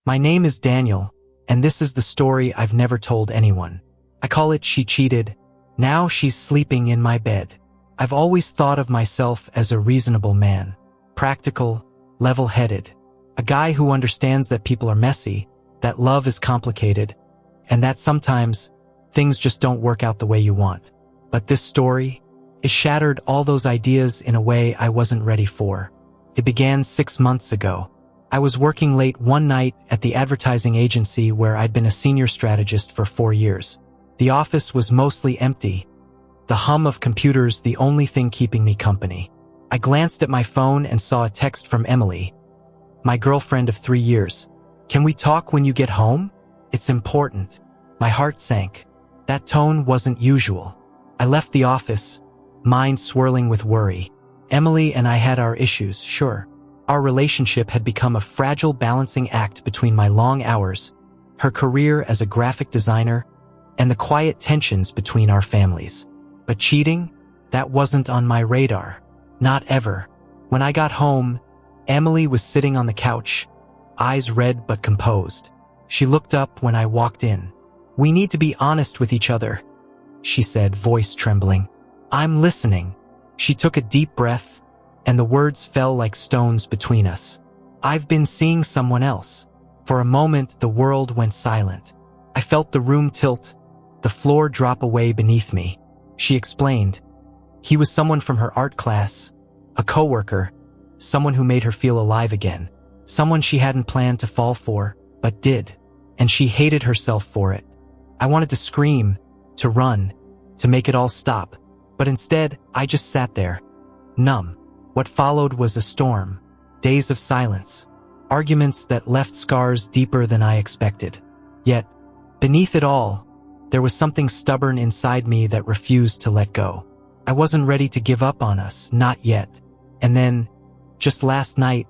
My name is Daniel, and this is the story I've never told anyone. I call it She Cheated. Now she's sleeping in my bed. I've always thought of myself as a reasonable man. Practical, level-headed. A guy who understands that people are messy, that love is complicated, and that sometimes things just don't work out the way you want. But this story, it shattered all those ideas in a way I wasn't ready for. It began 6 months ago. I was working late one night at the advertising agency where I'd been a senior strategist for 4 years. The office was mostly empty, the hum of computers the only thing keeping me company. I glanced at my phone and saw a text from Emily, my girlfriend of 3 years. "Can we talk when you get home? It's important." My heart sank. That tone wasn't usual. I left the office, mind swirling with worry. Emily and I had our issues, sure. Our relationship had become a fragile balancing act between my long hours, her career as a graphic designer, and the quiet tensions between our families. But cheating? That wasn't on my radar. Not ever. When I got home, Emily was sitting on the couch, eyes red but composed. She looked up when I walked in. "We need to be honest with each other," she said, voice trembling. "I'm listening." She took a deep breath, and the words fell like stones between us. "I've been seeing someone else." For a moment, the world went silent. I felt the room tilt, the floor drop away beneath me. She explained. He was someone from her art class, a coworker, someone who made her feel alive again, someone she hadn't planned to fall for, but did, and she hated herself for it. I wanted to scream, to run, to make it all stop, but instead, I just sat there, numb. What followed was a storm, days of silence, arguments that left scars deeper than I expected. Yet, beneath it all, there was something stubborn inside me that refused to let go. I wasn't ready to give up on us, not yet. And then, just last night,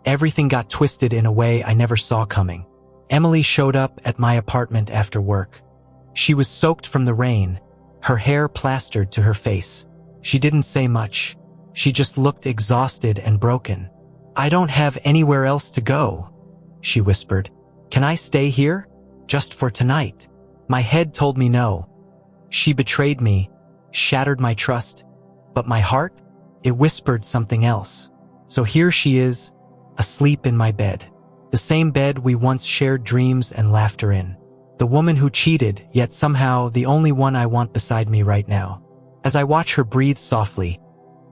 everything got twisted in a way I never saw coming. Emily showed up at my apartment after work. She was soaked from the rain, her hair plastered to her face. She didn't say much. She just looked exhausted and broken. "I don't have anywhere else to go," she whispered. "Can I stay here? Just for tonight?" My head told me no. She betrayed me, shattered my trust, but my heart, it whispered something else. So here she is, asleep in my bed. The same bed we once shared dreams and laughter in. The woman who cheated, yet somehow the only one I want beside me right now. As I watch her breathe softly,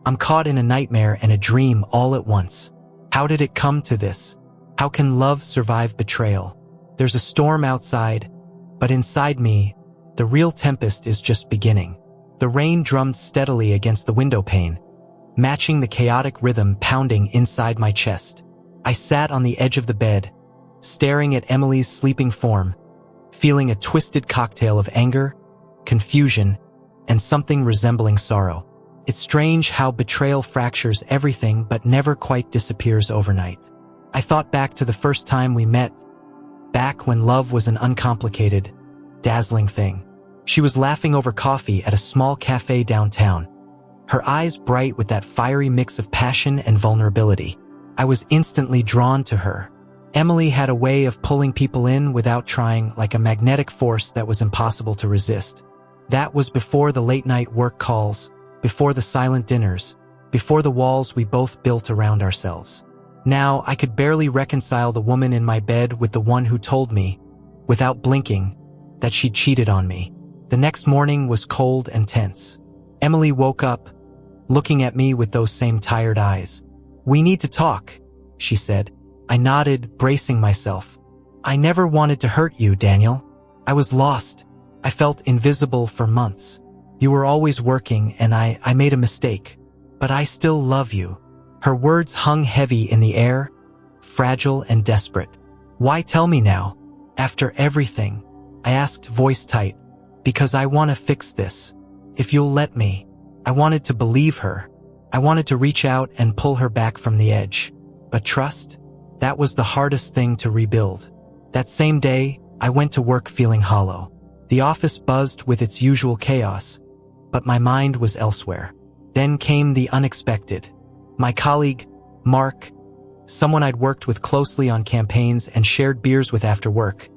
I'm caught in a nightmare and a dream all at once. How did it come to this? How can love survive betrayal? There's a storm outside, but inside me, the real tempest is just beginning. The rain drummed steadily against the window pane, matching the chaotic rhythm pounding inside my chest. I sat on the edge of the bed, staring at Emily's sleeping form, feeling a twisted cocktail of anger, confusion, and something resembling sorrow. It's strange how betrayal fractures everything but never quite disappears overnight. I thought back to the first time we met, back when love was an uncomplicated, dazzling thing. She was laughing over coffee at a small cafe downtown, her eyes bright with that fiery mix of passion and vulnerability. I was instantly drawn to her. Emily had a way of pulling people in without trying, like a magnetic force that was impossible to resist. That was before the late-night work calls, before the silent dinners, before the walls we both built around ourselves. Now, I could barely reconcile the woman in my bed with the one who told me, without blinking, that she cheated on me. The next morning was cold and tense. Emily woke up, looking at me with those same tired eyes. "We need to talk," she said. I nodded, bracing myself. "I never wanted to hurt you, Daniel. I was lost. I felt invisible for months. You were always working, and I made a mistake. But I still love you." Her words hung heavy in the air, fragile and desperate. "Why tell me now? After everything?" I asked, voice tight. "Because I want to fix this. If you'll let me." I wanted to believe her. I wanted to reach out and pull her back from the edge. But trust? That was the hardest thing to rebuild. That same day, I went to work feeling hollow. The office buzzed with its usual chaos, but my mind was elsewhere. Then came the unexpected. My colleague, Mark, someone I'd worked with closely on campaigns and shared beers with after work,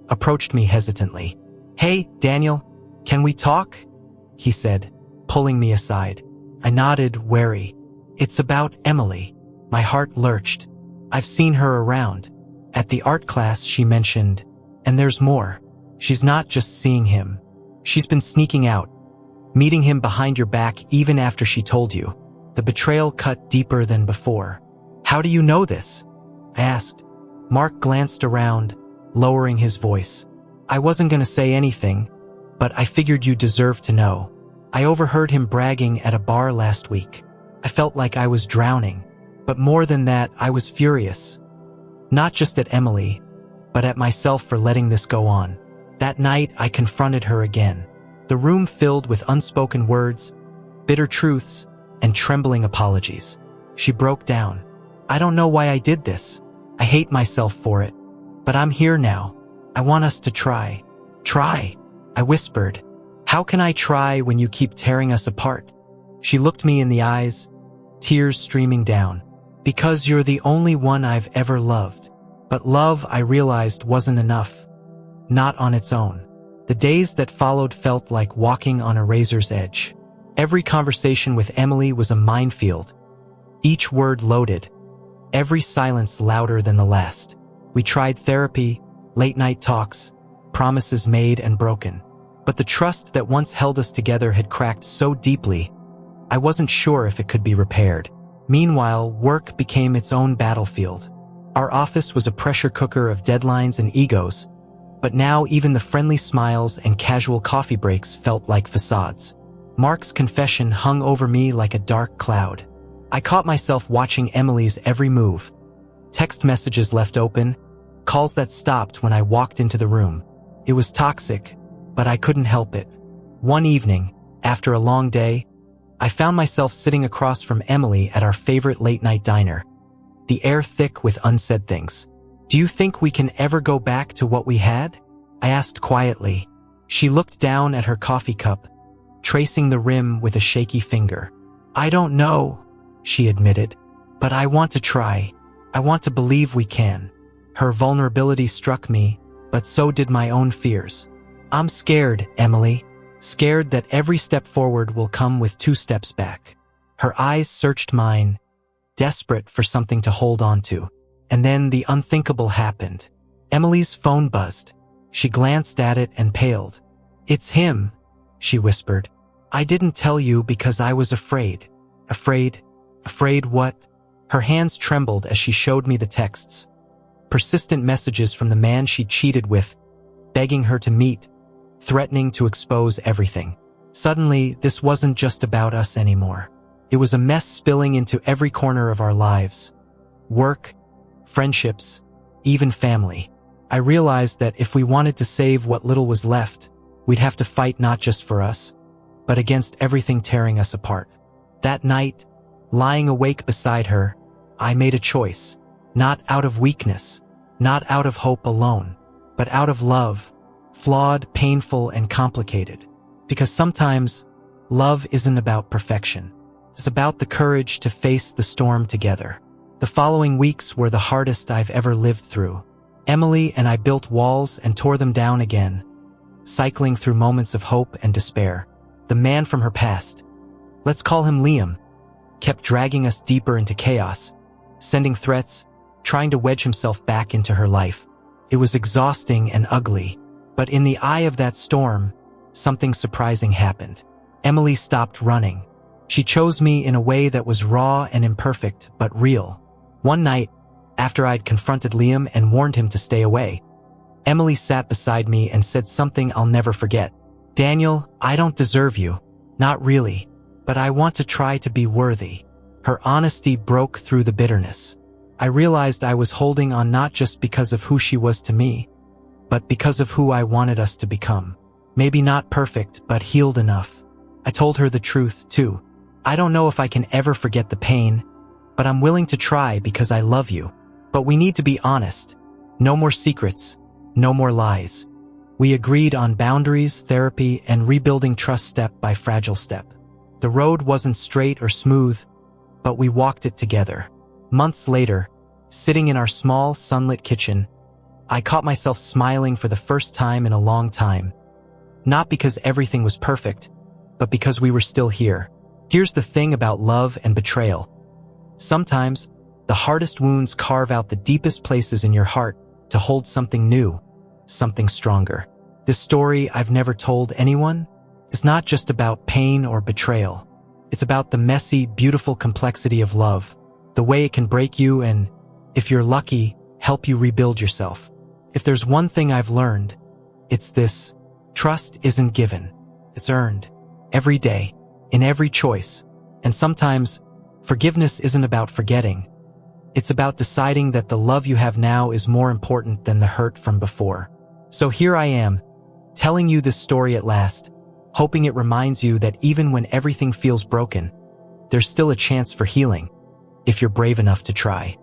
approached me hesitantly. "Hey, Daniel, can we talk?" he said, pulling me aside. I nodded, wary. "It's about Emily." My heart lurched. "I've seen her around. At the art class, she mentioned. And there's more. She's not just seeing him. She's been sneaking out, meeting him behind your back even after she told you." The betrayal cut deeper than before. "How do you know this?" I asked. Mark glanced around, lowering his voice. "I wasn't going to say anything, but I figured you deserved to know. I overheard him bragging at a bar last week. I felt like I was drowning. But more than that, I was furious. Not just at Emily, but at myself for letting this go on. That night, I confronted her again. The room filled with unspoken words, bitter truths, and trembling apologies. She broke down. "I don't know why I did this. I hate myself for it. But I'm here now. I want us to try." "Try?" I whispered. "How can I try when you keep tearing us apart?" She looked me in the eyes, tears streaming down. "Because you're the only one I've ever loved." But love, I realized, wasn't enough. Not on its own. The days that followed felt like walking on a razor's edge. Every conversation with Emily was a minefield. Each word loaded. Every silence louder than the last. We tried therapy, late-night talks, promises made and broken. But the trust that once held us together had cracked so deeply, I wasn't sure if it could be repaired. Meanwhile, work became its own battlefield. Our office was a pressure cooker of deadlines and egos, but now even the friendly smiles and casual coffee breaks felt like facades. Mark's confession hung over me like a dark cloud. I caught myself watching Emily's every move. Text messages left open, calls that stopped when I walked into the room. It was toxic, but I couldn't help it. One evening, after a long day, I found myself sitting across from Emily at our favorite late-night diner, the air thick with unsaid things. "Do you think we can ever go back to what we had?" I asked quietly. She looked down at her coffee cup, tracing the rim with a shaky finger. "I don't know," she admitted, "but I want to try. I want to believe we can." Her vulnerability struck me, but so did my own fears. "I'm scared, Emily. Scared that every step forward will come with 2 steps back." Her eyes searched mine, desperate for something to hold on to. And then the unthinkable happened. Emily's phone buzzed. She glanced at it and paled. "It's him," she whispered. "I didn't tell you because I was afraid." "Afraid? Afraid what?" Her hands trembled as she showed me the texts. Persistent messages from the man she cheated with, begging her to meet, threatening to expose everything. Suddenly, this wasn't just about us anymore. It was a mess spilling into every corner of our lives. Work, friendships, even family. I realized that if we wanted to save what little was left, we'd have to fight not just for us, but against everything tearing us apart. That night, lying awake beside her, I made a choice. Not out of weakness, not out of hope alone, but out of love. Flawed, painful, and complicated. Because sometimes, love isn't about perfection. It's about the courage to face the storm together. The following weeks were the hardest I've ever lived through. Emily and I built walls and tore them down again, cycling through moments of hope and despair. The man from her past, let's call him Liam, kept dragging us deeper into chaos, sending threats, trying to wedge himself back into her life. It was exhausting and ugly. But in the eye of that storm, something surprising happened. Emily stopped running. She chose me in a way that was raw and imperfect, but real. One night, after I'd confronted Liam and warned him to stay away, Emily sat beside me and said something I'll never forget. "Daniel, I don't deserve you. Not really. But I want to try to be worthy." Her honesty broke through the bitterness. I realized I was holding on not just because of who she was to me, but because of who I wanted us to become. Maybe not perfect, but healed enough. I told her the truth, too. "I don't know if I can ever forget the pain, but I'm willing to try because I love you. But we need to be honest. No more secrets. No more lies." We agreed on boundaries, therapy, and rebuilding trust step by fragile step. The road wasn't straight or smooth, but we walked it together. Months later, Sitting in our small, sunlit kitchen, I caught myself smiling for the first time in a long time. Not because everything was perfect, but because we were still here. Here's the thing about love and betrayal. Sometimes, the hardest wounds carve out the deepest places in your heart to hold something new, something stronger. This story I've never told anyone is not just about pain or betrayal. It's about the messy, beautiful complexity of love, the way it can break you and, if you're lucky, help you rebuild yourself. If there's one thing I've learned, it's this: trust isn't given, it's earned. Every day, in every choice. And sometimes, forgiveness isn't about forgetting. It's about deciding that the love you have now is more important than the hurt from before. So here I am, telling you this story at last, hoping it reminds you that even when everything feels broken, there's still a chance for healing, if you're brave enough to try.